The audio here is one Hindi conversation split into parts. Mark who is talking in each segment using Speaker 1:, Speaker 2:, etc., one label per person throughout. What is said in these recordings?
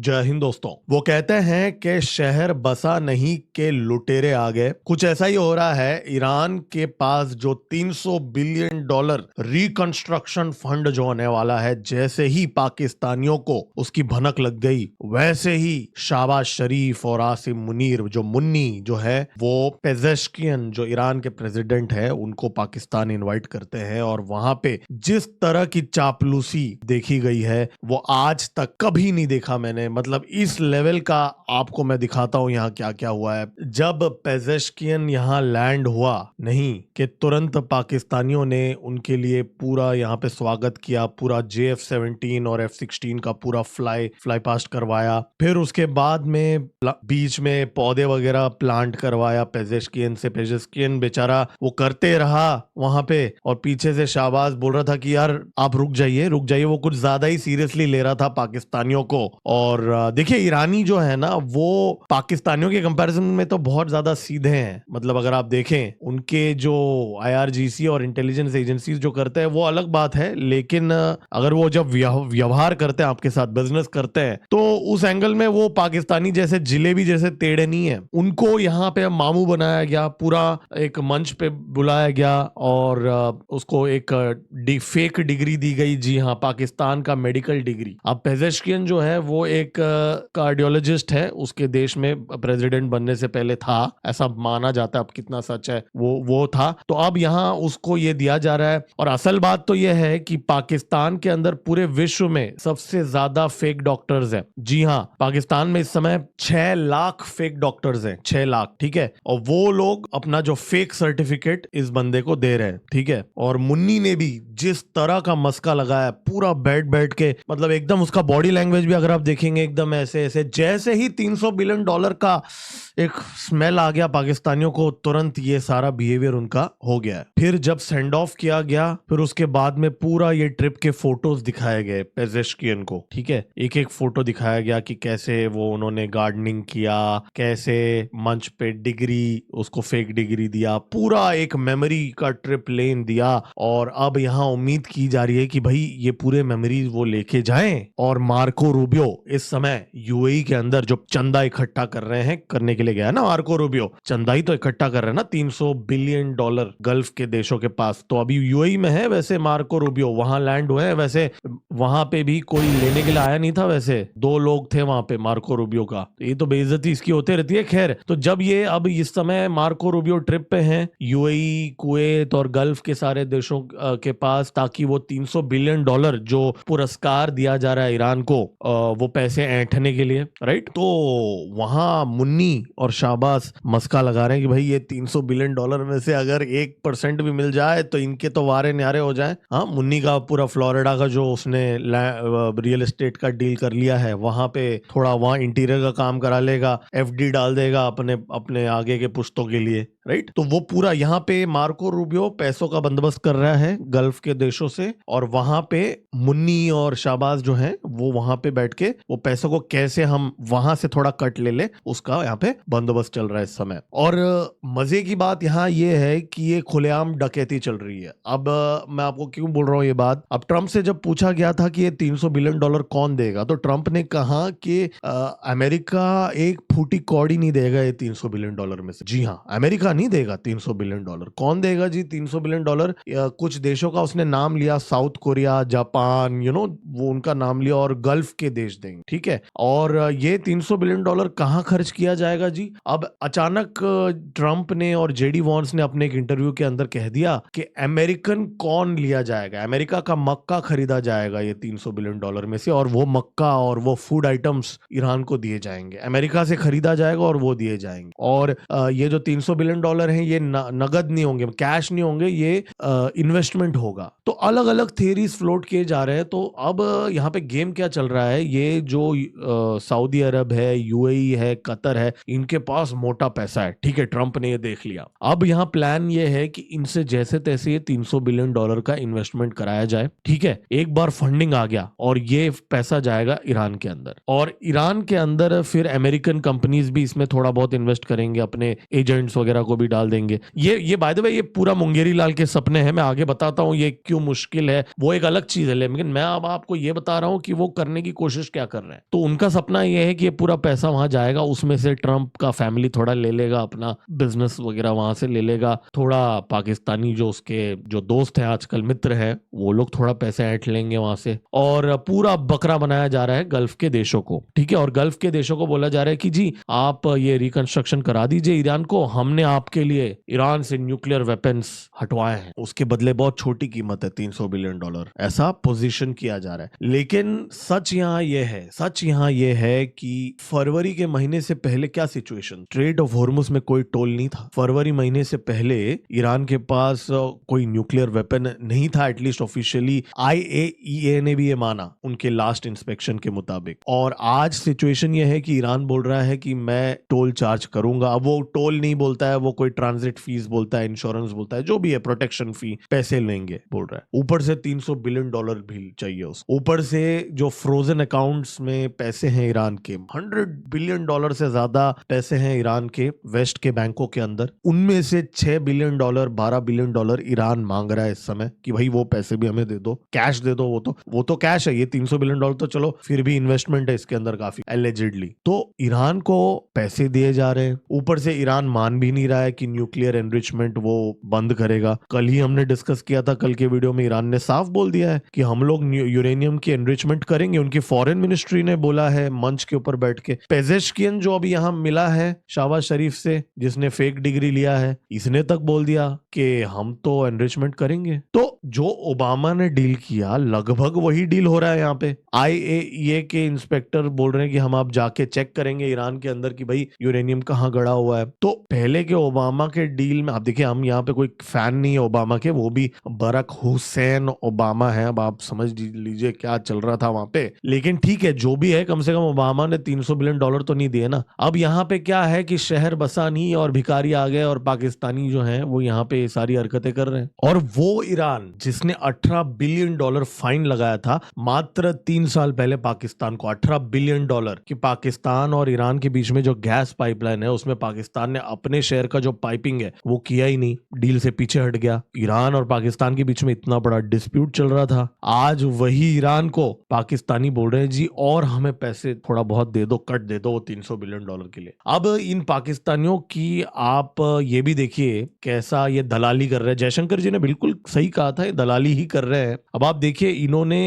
Speaker 1: जय हिंद दोस्तों। वो कहते हैं कि शहर बसा नहीं के लुटेरे आ गए। कुछ ऐसा ही हो रहा है। ईरान के पास जो $300 बिलियन रिकंस्ट्रक्शन फंड जो होने वाला है, जैसे ही पाकिस्तानियों को उसकी भनक लग गई, वैसे ही शाहबाज शरीफ और आसिम मुनीर जो मुन्नी जो है वो पेजेश्कियन जो ईरान के प्रेसिडेंट है उनको पाकिस्तान इनवाइट करते हैं। और वहां पे जिस तरह की चापलूसी देखी गई है वो आज तक कभी नहीं देखा मैंने। मतलब इस लेवल का आपको मैं दिखाता हूं यहाँ क्या क्या हुआ है। जब पेजेश्कियन यहाँ लैंड हुआ, नहीं कि तुरंत पाकिस्तानियों ने उनके लिए पूरा यहाँ पे स्वागत किया, पूरा JF-17 और F-16 का पूरा फ्लाई पास्ट करवाया। फिर उसके बाद में बीच में पौधे वगैरह प्लांट करवाया पेजेश्कियन से। पेजेश्कियन बेचारा वो करते रहा वहां पे, और पीछे से शाहबाज बोल रहा था कि यार आप रुक जाइए रुक जाइए। वो कुछ ज्यादा ही सीरियसली ले रहा था पाकिस्तानियों को। और देखिए ईरानी जो है ना वो पाकिस्तानियों के कंपैरिजन में तो बहुत ज्यादा सीधे हैं। मतलब अगर आप देखें उनके जो IRGC और इंटेलिजेंस एजेंसीज जो करते हैं वो अलग बात है, लेकिन अगर वो जब व्यवहार करते हैं आपके साथ, बिजनेस करते हैं, तो उस एंगल में वो पाकिस्तानी जैसे जिलेबी जैसे टेढ़े नहीं है। उनको यहाँ पे मामू बनाया गया, पूरा एक मंच पे बुलाया गया और उसको एक फेक डिग्री दी गई। जी हाँ, पाकिस्तान का मेडिकल डिग्री। अब पेजेश्कियन जो है वो एक कार्डियोलॉजिस्ट है, उसके देश में प्रेसिडेंट बनने से पहले था, ऐसा माना जाता है। अब कितना सच है वो था। तो अब यहाँ उसको ये दिया जा रहा है। और असल बात तो यह है कि पाकिस्तान के अंदर पूरे विश्व में सबसे ज्यादा फेक डॉक्टर्स हैं। जी हाँ, पाकिस्तान में इस समय 6 लाख फेक डॉक्टर्स हैं, 6 लाख, ठीक है। और वो लोग अपना जो फेक सर्टिफिकेट इस बंदे को दे रहे हैं, ठीक है। और मुन्नी ने भी जिस तरह का मस्का लगाया, पूरा बैठ के, मतलब एकदम उसका बॉडी लैंग्वेज भी अगर आप देखेंगे एकदम ऐसे ऐसे, जैसे ही $300 बिलियन का एक स्मेल आ गया पाकिस्तानियों को, तुरंत ये सारा बिहेवियर उनका हो गया है। फिर जब सेंड ऑफ किया गया, फिर उसके बाद में पूरा ये ट्रिप के फोटोज दिखाए गए पेजेश्कियन को, ठीक है। एक एक फोटो दिखाया गया कि कैसे वो उन्होंने गार्डनिंग किया, कैसे मंच पे डिग्री, उसको फेक डिग्री दिया, पूरा एक मेमोरी का ट्रिप लेन दिया। और अब यहाँ उम्मीद की जा रही है कि भाई ये पूरे मेमोरीज वो लेके जाएं। और मार्को रूबियो इस समय UAE के अंदर जो चंदा इकट्ठा कर रहे हैं, करने के लिए गया है ना मार्को रूबियो, चंदा ही तो इकट्ठा कर रहे हैं ना, $300 बिलियन गल्फ के देशों के पास। तो अभी UAE में है वैसे मार्को रूबियो, वहां लैंड हुए हैं। वैसे वहां पे भी कोई लेने के लिए आया नहीं था, वैसे 2 लोग थे वहां पे मार्को रूबियो का। ये तो बेइज्जती इसकी होते रहती है। खैर, तो जब ये अब इस समय मार्को रूबियो ट्रिप पे हैं UAE, कुवैत और गल्फ के सारे देशों के पास, ताकि वो $300 बिलियन जो पुरस्कार दिया जा रहा है ईरान को, वो पैसे ऐंठने के लिए, राइट। तो वहां मुन्नी और शाहबाज मस्का लगा रहे हैं कि भाई ये $300 बिलियन में से अगर 1% भी मिल जाए तो इनके तो वारे न्यारे हो जाए। हाँ, मुन्नी का पूरा फ्लोरिडा का जो उसने रियल एस्टेट का डील कर लिया है, वहां पे थोड़ा वहां इंटीरियर का काम करा लेगा, FD डाल देगा अपने आगे के पुश्तों के लिए, राइट। तो वो पूरा यहाँ पे मार्को रूबियो पैसों का बंदोबस्त कर रहा है गल्फ के देशों से, और वहां पे मुन्नी और शाहबाज जो हैं वो वहां पे बैठ के वो पैसों को कैसे हम वहां से थोड़ा कट ले उसका यहाँ पे बंदोबस्त चल रहा है इस समय। और मजे की बात यहाँ ये है कि ये खुलेआम डकैती चल रही है। अब मैं आपको क्यों बोल रहा हूँ ये बात, अब ट्रंप से जब पूछा गया था कि ये $300 बिलियन कौन देगा, तो ट्रंप ने कहा कि अमेरिका एक फूटी कौड़ी नहीं देगा ये $300 बिलियन में से। जी हाँ, अमेरिका नहीं देगा $300 बिलियन। कौन देगा जी $300 बिलियन? कुछ देशों का उसने नाम लिया, साउथ कोरिया, जापान, वो उनका नाम लिया, और गल्फ के देश देंगे, ठीक है। और ये $300 बिलियन कहाँ खर्च किया जाएगा जी? अब अचानक ट्रंप ने और JD वॉन्स ने अपने एक इंटरव्यू के अंदर कह दिया कि अमेरिकन कॉर्न लिया जाएगा, अमेरिका का मक्का खरीदा जाएगा ये $300 बिलियन में से, और वो मक्का और वो फूड आइटम्स ईरान को दिए जाएंगे, अमेरिका से खरीदा जाएगा और वो दिए जाएंगे। और ये जो $300 बिलियन हैं ये नगद नहीं होंगे, कैश नहीं होंगे, ये इन्वेस्टमेंट होगा। तो अलग अलग थियरीज फ्लोट किए जा रहे हैं। तो अब यहाँ पे गेम क्या चल रहा है, ये जो सऊदी अरब है, UAE है, कतर है, इनके पास मोटा पैसा है, ठीक है। ट्रंप ने ये देख लिया। अब यहाँ प्लान ये है कि इनसे जैसे तैसे ये $300 बिलियन का इन्वेस्टमेंट कराया जाए, ठीक है। एक बार फंडिंग आ गया और ये पैसा जाएगा ईरान के अंदर, और ईरान के अंदर फिर अमेरिकन कंपनीज भी इसमें थोड़ा बहुत इन्वेस्ट करेंगे, अपने एजेंट्स वगैरह को भी डाल देंगे। ये बाय द वे ये पूरा मुंगेरी लाल के सपने हैं, मैं आगे बताता हूँ ये क्यों मुश्किल है, वो एक अलग चीज है। लेकिन मैं अब आपको ये बता रहा हूँ कि वो करने की कोशिश क्या कर रहे हैं। रहे हैं। तो उनका सपना यह है कि ये पूरा पैसा वहां जाएगा, उसमें से ट्रंप का फैमिली थोड़ा ले लेगा, अपना बिजनेस वगैरह वहां से ले लेगा, थोड़ा पाकिस्तानी जो उसके जो दोस्त हैं आजकल मित्र है वो लोग थोड़ा पैसे ऐंठ लेंगे वहां से, और पूरा बकरा बनाया जा रहा है गल्फ के देशों को। ठीक है, और गल्फ के देशों को बोला जा रहा है कि जी आप ये रिकंस्ट्रक्शन करा दीजिए ईरान को, हमने आपके लिए ईरान से न्यूक्लियर वेपन्स हटवाए हैं, उसके बदले बहुत छोटी कीमत है $300 बिलियन, ऐसा पोजीशन किया जा रहा है। लेकिन सच यहाँ यह है कि फरवरी के महीने से पहले क्या सिचुएशन, स्ट्रेट ऑफ हॉर्मुज में कोई टोल नहीं था। फरवरी महीने से पहले ईरान के पास कोई न्यूक्लियर वेपन नहीं था, एटलीस्ट ऑफिशियली IAEA ने भी ये माना उनके लास्ट इंस्पेक्शन के मुताबिक। और आज सिचुएशन ये है कि ईरान बोल रहा है कि मैं टोल चार्ज करूंगा। अब वो टोल नहीं बोलता है, वो कोई ट्रांजिट फीस बोलता है, इंश्योरेंस बोलता है, जो भी है, प्रोटेक्शन फी, पैसे लेंगे बोल रहा है। ऊपर से $300 बिलियन भी चाहिए उस, ऊपर से जो फ्रोजन अकाउंट्स में पैसे हैं ईरान के, $100 बिलियन से ज्यादा पैसे हैं ईरान के वेस्ट के बैंकों के अंदर, उनमें से $6 बिलियन $12 बिलियन ईरान मांग रहा है इस समय कि भाई वो पैसे भी हमें दे दो, कैश दे दो। वो तो कैश है, ये $300 बिलियन तो चलो फिर भी इन्वेस्टमेंट है इसके अंदर काफी एलिजिडली। तो ईरान को पैसे दिए जा रहे हैं, ऊपर से ईरान मान भी नहीं रहा है कि न्यूक्लियर एनरिचमेंट वो बंद करेगा। कल ही हमने डिस्कस किया था, कल के वीडियो में ईरान ने साफ बोल दिया है कि हम लोग यूरेनियम की एनरिचमेंट करेंगे। उनकी फॉरेन मिनिस्ट्री ने बोला है मंच के ऊपर बैठ के। पेजेश्कियन जो अभी यहाँ मिला है शाहबाज शरीफ से, जिसने फेक डिग्री लिया है, इसने तक बोल दिया कि हम तो एनरिचमेंट करेंगे। तो जो ओबामा ने डील किया लगभग वही डील हो रहा है यहाँ पे। IAEA के इंस्पेक्टर बोल रहे हैं कि हम आप जाके चेक करेंगे ईरान के अंदर कि भाई यूरेनियम कहाँ गड़ा हुआ है। तो पहले के ओबामा के डील में आप देखिए, हम यहाँ पे कोई फैन नहीं है ओबामा के, वो भी बराक हुसैन ओबामा है, अब आप समझ लीजिए क्या चल रहा था वहां पे। लेकिन ठीक है, जो भी है, कम से कम ओबामा ने $300 बिलियन तो नहीं दिए ना। अब यहाँ पे क्या है कि शहर बसा नहीं और भिखारी आ गए, और पाकिस्तानी जो हैं वो यहाँ पे सारी हरकतें कर रहे हैं। और वो ईरान जिसने $18 बिलियन फाइन लगाया था मात्र 3 साल पहले पाकिस्तान को, $18 बिलियन, कि पाकिस्तान और ईरान के बीच में जो गैस पाइपलाइन है उसमें पाकिस्तान ने अपने शेयर का जो पाइपिंग है वो किया ही नहीं, डील से पीछे हट गया। ईरान और पाकिस्तान के बीच में इतना बड़ा डिस्प्यूट चल रहा था, आज वही ईरान को पाकिस्तानी बोल रहे हैं जी और हमें पैसे थोड़ा बहुत दे दो, कट दे दो $300 बिलियन के लिए। अब इन पाकिस्तानियों की आप ये भी देखिए कैसा ये दलाली कर रहे हैं। जयशंकर जी ने बिल्कुल सही कहा था, ये दलाली ही कर रहे हैं। अब आप देखिए, इन्होंने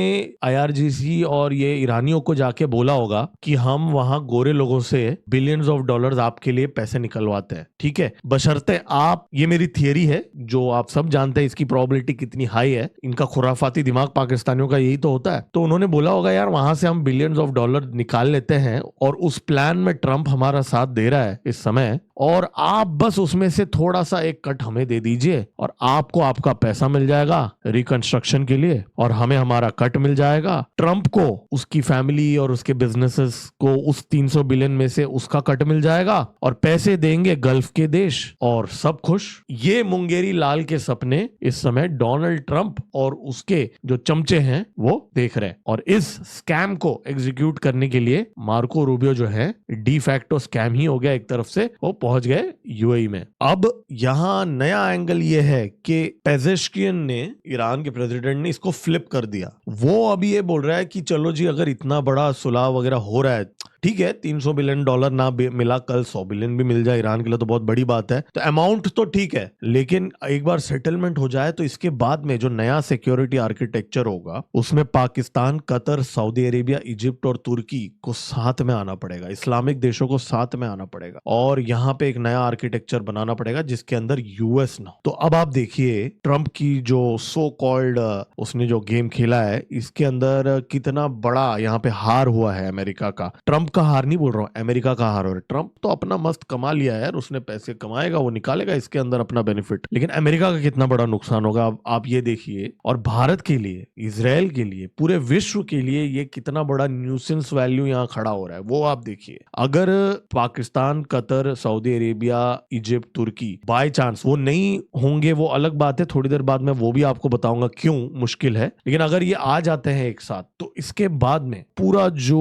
Speaker 1: IRGC और ये ईरानियों को जाके बोला होगा कि हम वहां गोरे लोगों से बिलियंस ऑफ डॉलर्स आपके लिए पैसे निकलवाते हैं, ठीक है, बशर्ते आप, ये मेरी थियरी है जो आप सब जानते हैं, इसकी प्रोबेबिलिटी कितनी हाई है, इनका खुराफाती दिमाग पाकिस्तानियों का यही तो होता है। तो उन्होंने बोला होगा यार वहां से हम बिलियंस ऑफ डॉलर निकाल लेते हैं और उस प्लान में ट्रंप हमारा साथ दे रहा है इस समय, और आप बस उसमें से थोड़ा सा एक कट हमें दे दीजिए और आपको आपका पैसा मिल जाएगा रिकंस्ट्रक्शन के लिए और हमें हमारा कट मिल जाएगा। ट्रंप को उसकी फैमिली और उसके बिजनेसेस को उस 300 बिलियन में से उसका कट मिल जाएगा और पैसे देंगे गल्फ के देश और सब खुश। ये मुंगेरी लाल के सपने इस समय डोनाल्ड ट्रंप और उसके जो चमचे हैं वो देख रहे हैं, और इस स्कैम को एग्जीक्यूट करने के लिए मार्को रूबियो जो है डी फैक्टो स्कैम ही हो गया एक तरफ से, वो पहुंच गए UAE में। अब यहां नया एंगल ये है कि पेजेश्कियन ने, ईरान के प्रेसिडेंट ने, इसको फ्लिप कर दिया। वो अभी ये बोल रहा है कि चलो जी अगर इतना बड़ा सुलह वगैरह हो रहा है, ठीक है, $300 बिलियन ना मिला, कल 100 बिलियन भी मिल जाए ईरान के लिए तो बहुत बड़ी बात है। तो अमाउंट तो ठीक है, लेकिन एक बार सेटलमेंट हो जाए तो इसके बाद में जो नया सिक्योरिटी आर्किटेक्चर होगा उसमें Pakistan, Qatar, Saudi Arabia, Egypt और तुर्की को साथ में आना पड़ेगा, इस्लामिक देशों को साथ में आना पड़ेगा और यहाँ पे एक नया आर्किटेक्चर बनाना पड़ेगा जिसके अंदर US ना। तो अब आप देखिए ट्रंप की जो सो कॉल्ड उसने जो गेम खेला है इसके अंदर कितना बड़ा यहाँ पे हार हुआ है अमेरिका का। ट्रंप का हार नहीं बोल रहा हूं, अमेरिका का हार हो रहा है। ट्रंप तो अपना मस्त कमा लिया यार, उसने पैसे कमाएगा, वो निकालेगा इसके अंदर अपना बेनिफिट, लेकिन अमेरिका का कितना बड़ा नुकसान होगा आप ये देखिए। और भारत के लिए, इजराइल के लिए, पूरे विश्व के लिए ये कितना बड़ा न्यूसेंस वैल्यू यहाँ खड़ा हो रहा है वो आप देखिए। अगर Pakistan, Qatar, Saudi Arabia, Egypt, तुर्की बाय चांस वो नहीं होंगे वो अलग बात है, थोड़ी देर बाद में वो भी आपको बताऊंगा क्यों मुश्किल है, लेकिन अगर ये आ जाते हैं एक साथ तो इसके बाद में पूरा जो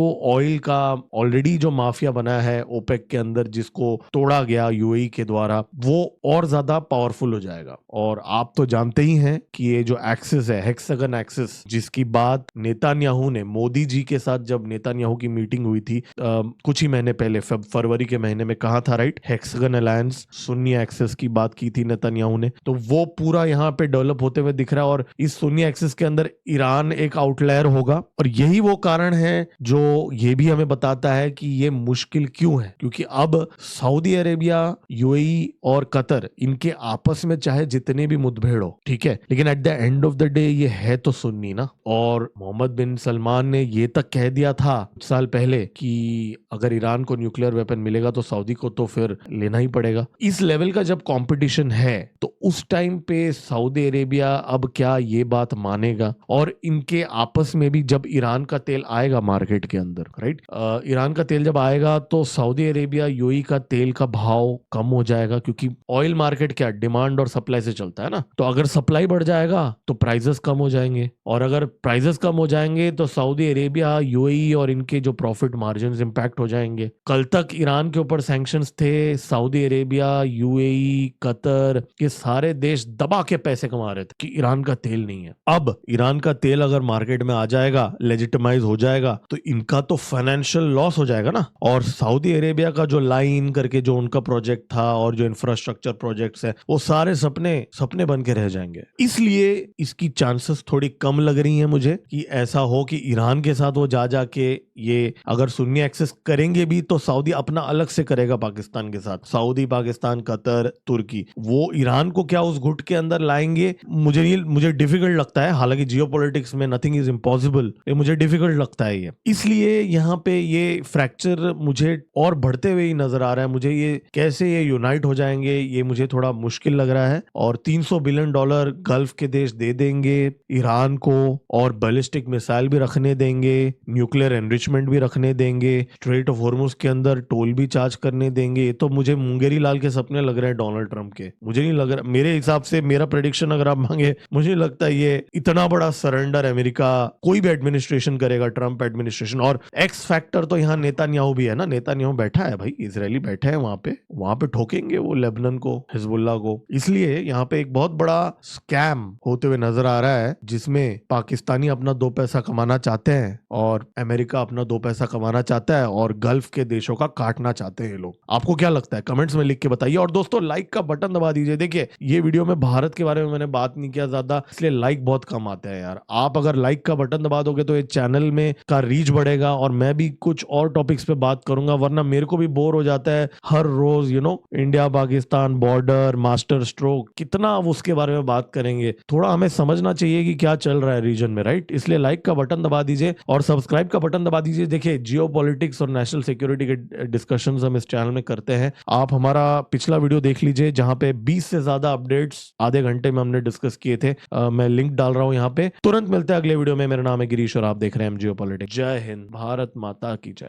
Speaker 1: ऑलरेडी जो माफिया बना है ओपेक के अंदर, जिसको तोड़ा गया यूएई के द्वारा, वो और ज्यादा पावरफुल हो जाएगा। और आप तो जानते ही हैं कि ये जो एक्सिस है, हेक्सागन एक्सिस, जिसकी बात नेतान्याहू ने, मोदी जी के साथ जब नेतान्याहू की मीटिंग हुई थी कुछ ही महीने पहले, फरवरी के महीने में, कहा था right, hexagon alliance, Sunni axis की बात की थी नेतान्याहू ने। तो वो पूरा यहाँ पे डेवलप होते हुए दिख रहा है और इस सुन्नी एक्सिस के अंदर ईरान एक आउटलायर होगा। और यही वो कारण है जो ये भी हमें बताता है कि ये मुश्किल क्यों है, क्योंकि अब सऊदी अरेबिया, यूएई और कतर, इनके आपस में चाहे जितने भी मुठभेड़ हो, ठीक है, लेकिन at the end of the day ये है तो सुन्नी ना। और मोहम्मद बिन सलमान ने ये तक कह दिया था कुछ साल पहले कि अगर ईरान को न्यूक्लियर वेपन मिलेगा तो सऊदी को तो फिर लेना ही पड़ेगा। इस लेवल का जब कंपटीशन है तो उस टाइम पे सऊदी अरेबिया अब क्या ये बात मानेगा? और इनके आपस में भी जब ईरान का तेल आएगा मार्केट के अंदर, राइट, ईरान का तेल जब आएगा तो सऊदी अरेबिया, यूएई का तेल का भाव कम हो जाएगा, क्योंकि ऑयल मार्केट क्या डिमांड और सप्लाई से चलता है ना। तो अगर सप्लाई बढ़ जाएगा तो प्राइसेस कम हो जाएंगे, और अगर प्राइसेस कम हो जाएंगे तो सऊदी अरेबिया, यूएई और इनके जो प्रॉफिट मार्जिन इंपैक्ट हो जाएंगे। कल तक ईरान के ऊपर सैंक्शंस थे, सऊदी अरेबिया, यूएई, कतर, ये सारे देश दबा के पैसे कमा रहे थे कि ईरान का तेल नहीं है। अब ईरान का तेल अगर मार्केट में आ जाएगा, लेजिटिमाइज हो जाएगा, तो इनका तो फाइनेंशियल लॉस हो जाएगा ना। और सऊदी अरेबिया का जो लाइन करके जो उनका प्रोजेक्ट था और जो इंफ्रास्ट्रक्चर प्रोजेक्ट्स है, वो सारे सपने सपने बन के रह जाएंगे। इसलिए इसकी चांसेस थोड़ी कम लग रही हैं मुझे कि ऐसा हो कि ईरान के साथ वो जा जाके ये अगर सुन्नी एक्सेस करेंगे भी तो सऊदी अपना अलग से करेगा पाकिस्तान के साथ। सऊदी, पाकिस्तान, कतर, तुर्की, वो ईरान को क्या उस गुट के अंदर लाएंगे? मुझे डिफिकल्ट लगता है। हालांकि जियोपॉलिटिक्स में नथिंग इज इम्पॉसिबल, मुझे डिफिकल्ट लगता है ये। इसलिए यहाँ पे ये फ्रैक्चर मुझे और बढ़ते हुए ही नजर आ रहा है। मुझे ये कैसे ये यूनाइट हो जाएंगे, ये मुझे थोड़ा मुश्किल लग रहा है। और $300 बिलियन गल्फ के देश दे देंगे ईरान को, और बैलिस्टिक मिसाइल भी रखने देंगे, न्यूक्लियर एनरिचमेंट भी रखने देंगे, स्ट्रेट ऑफ हॉर्मुज के अंदर टोल भी चार्ज करने देंगे। ये तो मुझे मुंगेरी लाल के सपने लग रहे हैं डोनाल्ड ट्रंप के। मुझे नहीं लग रहा, मेरे हिसाब से, मेरा प्रेडिक्शन अगर आप मांगे, मुझे नहीं लगता ये इतना बड़ा सरेंडर अमेरिका कोई भी एडमिनिस्ट्रेशन करेगा, ट्रंप एडमिनिस्ट्रेशन। और एक्स फैक्टर तो यहाँ नेतान्याहू भी है ना, नेतान्याहू बैठा है भाई, इजरायली बैठे हैं वहां पे ठोकेंगे वो लेबनान को, हिजबुल्लाह को। इसलिए यहाँ पे एक बहुत बड़ा स्कैम होते हुए नजर आ रहा है, जिसमें पाकिस्तानी अपना दो पैसा कमाना चाहते हैं और अमेरिका अपना दो पैसा कमाना चाहता है, और गल्फ के देशों का काटना चाहते हैं लोग। आपको क्या लगता है? कमेंट्स में लिख के बताइए। और दोस्तों, लाइक का बटन दबा दीजिए। देखिए, ये वीडियो में भारत के बारे में मैंने बात नहीं किया ज्यादा, इसलिए लाइक बहुत कम आते हैं यार। आप अगर लाइक का बटन दबा दोगे तो ये चैनल में का रीच बढ़ेगा और मैं भी कुछ और टॉपिक्स पे बात करूंगा, वरना मेरे को भी बोर हो जाता है हर रोज India Pakistan border, master stroke, कितना उसके बारे में बात करेंगे। थोड़ा हमें समझना चाहिए कि क्या चल रहा है रीजन में, राइट? इसलिए लाइक का बटन दबा दीजिए और सब्सक्राइब का बटन दबा दीजिए। देखिए, जियोपॉलिटिक्स और नेशनल सिक्योरिटी के डिस्कशंस हम इस चैनल में करते हैं। आप हमारा पिछला वीडियो देख लीजिए जहां पे 20 से ज्यादा अपडेट्स आधे घंटे में हमने डिस्कस किए थे। मैं लिंक डाल रहा हूं यहाँ पे। तुरंत मिलते हैं अगले वीडियो में। मेरा नाम है गिरीश और आप देख रहे हैं जियोपॉलिटिक्स। जय हिंद, भारत माता की जय।